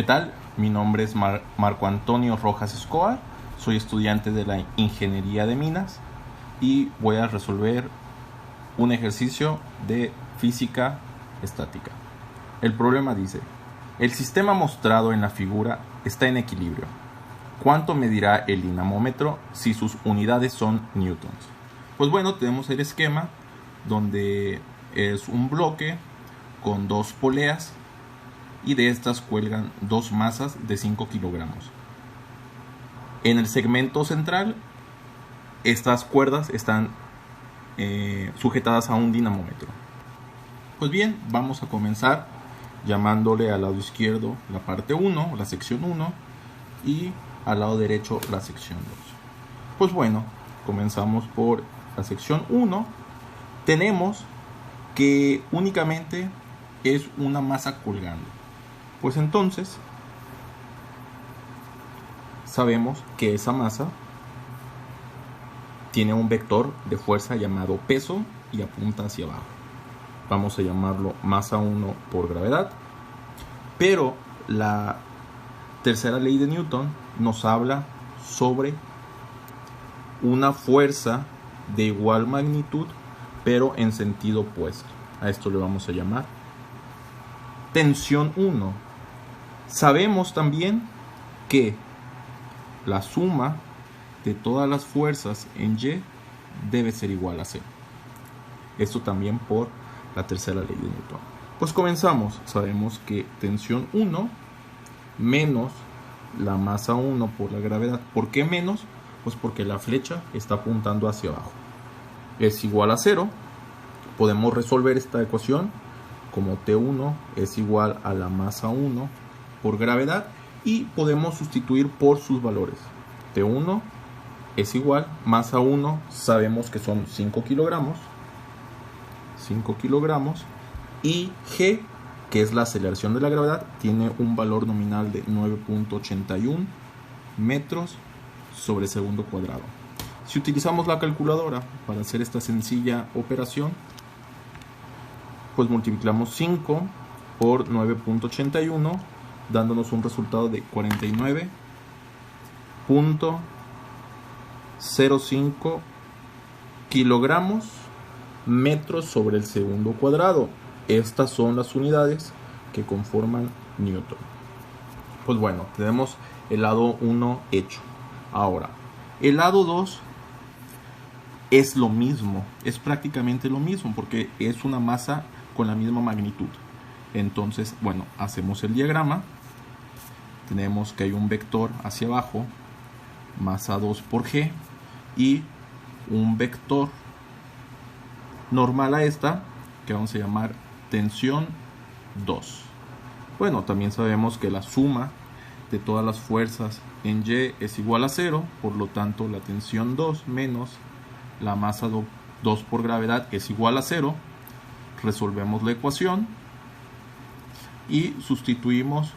¿Qué tal? Mi nombre es Marco Antonio Rojas Escobar, soy estudiante de la Ingeniería de Minas y voy a resolver un ejercicio de física estática. El problema dice: el sistema mostrado en la figura está en equilibrio. ¿Cuánto medirá el dinamómetro si sus unidades son newtons? Pues bueno, tenemos el esquema donde es un bloque con dos poleas y de estas cuelgan dos masas de 5 kilogramos. En el segmento central, estas cuerdas están sujetadas a un dinamómetro. Pues bien, vamos a comenzar llamándole al lado izquierdo la parte 1, la sección 1, y al lado derecho la sección 2. Pues bueno, comenzamos por la sección 1. Tenemos que únicamente es una masa colgando. Pues entonces sabemos que esa masa tiene un vector de fuerza llamado peso y apunta hacia abajo. Vamos a llamarlo masa 1 por gravedad. Pero la tercera ley de Newton nos habla sobre una fuerza de igual magnitud pero en sentido opuesto. A esto le vamos a llamar tensión 1. Sabemos también que la suma de todas las fuerzas en Y debe ser igual a 0. Esto también por la tercera ley de Newton. Pues comenzamos. Sabemos que tensión 1 menos la masa 1 por la gravedad. ¿Por qué menos? Pues porque la flecha está apuntando hacia abajo. Es igual a 0. Podemos resolver esta ecuación como T1 es igual a la masa 1 por gravedad y podemos sustituir por sus valores. T1 es igual, masa 1 sabemos que son 5 kilogramos, y G, que es la aceleración de la gravedad, tiene un valor nominal de 9.81 metros sobre segundo cuadrado. Si utilizamos la calculadora para hacer esta sencilla operación, pues multiplicamos 5 por 9.81, dándonos un resultado de 49.05 kilogramos metros sobre el segundo cuadrado. Estas son las unidades que conforman Newton. Pues bueno, tenemos el lado 1 hecho. Ahora, el lado 2 es lo mismo, es prácticamente lo mismo porque es una masa con la misma magnitud. Entonces, bueno, hacemos el diagrama. Tenemos que hay un vector hacia abajo, masa 2 por G, y un vector normal a esta, que vamos a llamar tensión 2. Bueno, también sabemos que la suma de todas las fuerzas en Y es igual a 0, por lo tanto la tensión 2 menos la masa 2 por gravedad es igual a 0. Resolvemos la ecuación y sustituimos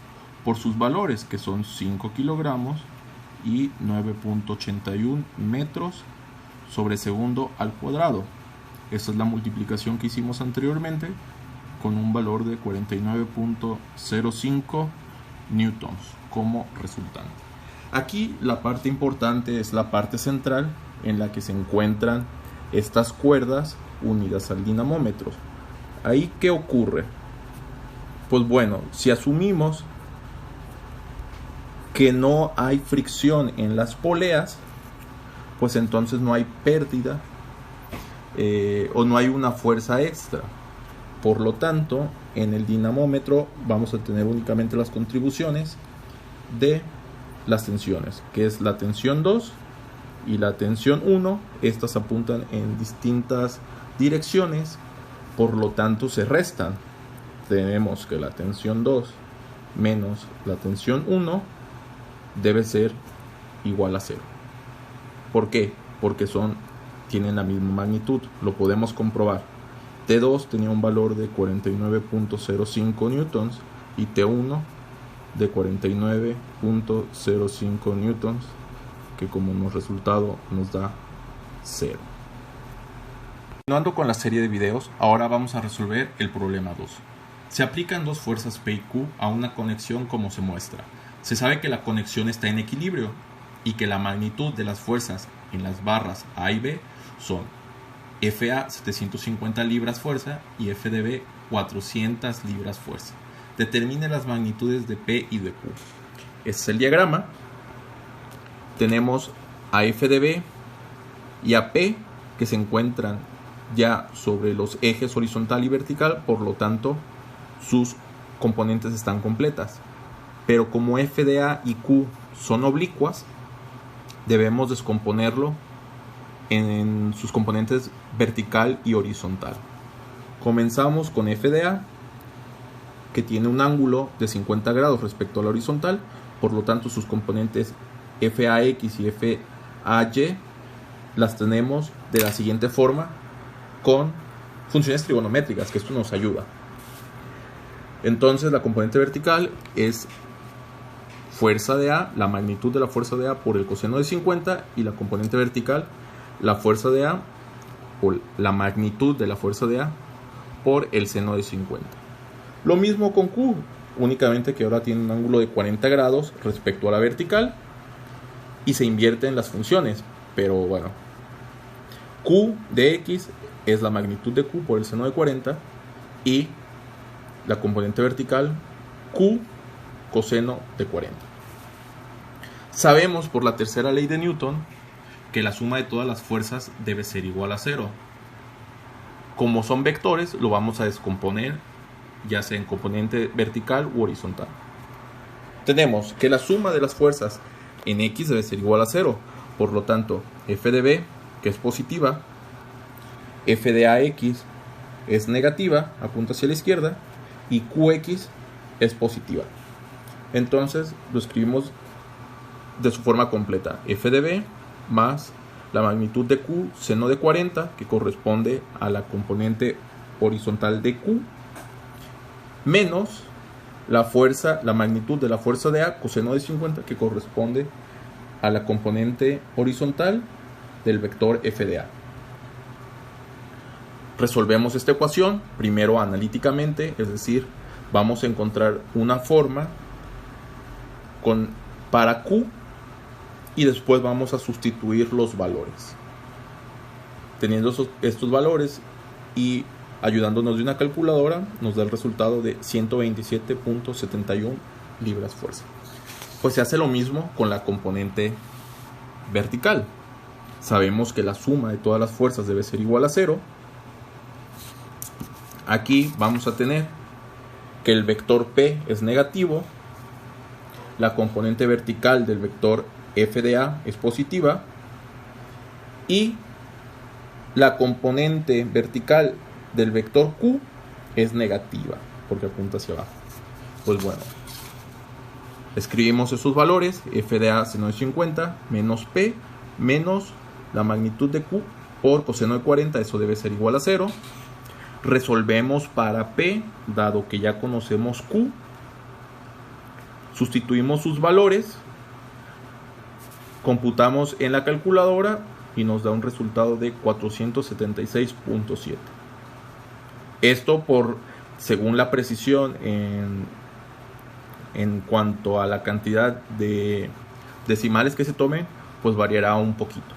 por sus valores, que son 5 kilogramos y 9.81 metros sobre segundo al cuadrado. Esta es la multiplicación que hicimos anteriormente con un valor de 49.05 newtons como resultante. Aquí la parte importante es la parte central en la que se encuentran estas cuerdas unidas al dinamómetro. ¿Ahí qué ocurre? Pues bueno, si asumimos que no hay fricción en las poleas, pues entonces no hay pérdida o no hay una fuerza extra. Por lo tanto, en el dinamómetro vamos a tener únicamente las contribuciones de las tensiones, que es la tensión 2 y la tensión 1. Estas apuntan en distintas direcciones, por lo tanto se restan. Tenemos que la tensión 2 menos la tensión 1 debe ser igual a 0. ¿Por qué? Porque tienen la misma magnitud. Lo podemos comprobar. T2 tenía un valor de 49.05 newtons y T1 de 49.05 newtons, que como resultado nos da 0. Continuando con la serie de videos, ahora vamos a resolver el problema 2. Se aplican dos fuerzas P y Q a una conexión como se muestra. Se sabe que la conexión está en equilibrio y que la magnitud de las fuerzas en las barras A y B son FA 750 libras fuerza y FDB 400 libras fuerza. Determine las magnitudes de P y de Q. Este es el diagrama. Tenemos a FDB y a P que se encuentran ya sobre los ejes horizontal y vertical, por lo tanto sus componentes están completas. Pero como FDA y Q son oblicuas, debemos descomponerlo en sus componentes vertical y horizontal. Comenzamos con FDA, que tiene un ángulo de 50 grados respecto a la horizontal, por lo tanto sus componentes FAX y FAY las tenemos de la siguiente forma, con funciones trigonométricas, que esto nos ayuda. Entonces la componente vertical es fuerza de A, la magnitud de la fuerza de A por el coseno de 50, y la componente vertical, la fuerza de A o la magnitud de la fuerza de A por el seno de 50. Lo mismo con Q, únicamente que ahora tiene un ángulo de 40 grados respecto a la vertical y se invierten las funciones, pero bueno, Q de X es la magnitud de Q por el seno de 40 y la componente vertical Q coseno de 40. Sabemos por la tercera ley de Newton que la suma de todas las fuerzas debe ser igual a 0. Como son vectores, lo vamos a descomponer ya sea en componente vertical u horizontal. Tenemos que la suma de las fuerzas en X debe ser igual a 0. Por lo tanto, F de B, que es positiva, F de AX es negativa, apunta hacia la izquierda, y QX es positiva. Entonces lo escribimos de su forma completa: F de B más la magnitud de Q seno de 40, que corresponde a la componente horizontal de Q, menos la magnitud de la fuerza de A coseno de 50, que corresponde a la componente horizontal del vector F de A. Resolvemos esta ecuación primero analíticamente, es decir, vamos a encontrar una forma para Q y después vamos a sustituir los valores. Teniendo estos valores y ayudándonos de una calculadora, nos da el resultado de 127.71 libras fuerza. Pues se hace lo mismo con la componente vertical. Sabemos que la suma de todas las fuerzas debe ser igual a 0. Aquí vamos a tener que el vector P es negativo, la componente vertical del vector F de A es positiva y la componente vertical del vector Q es negativa porque apunta hacia abajo. Pues bueno, escribimos esos valores: F de A seno de 50 menos P menos la magnitud de Q por coseno de 40, eso debe ser igual a 0. Resolvemos para P, dado que ya conocemos Q, sustituimos sus valores, computamos en la calculadora y nos da un resultado de 476.7. Esto según la precisión en cuanto a la cantidad de decimales que se tomen, pues variará un poquito.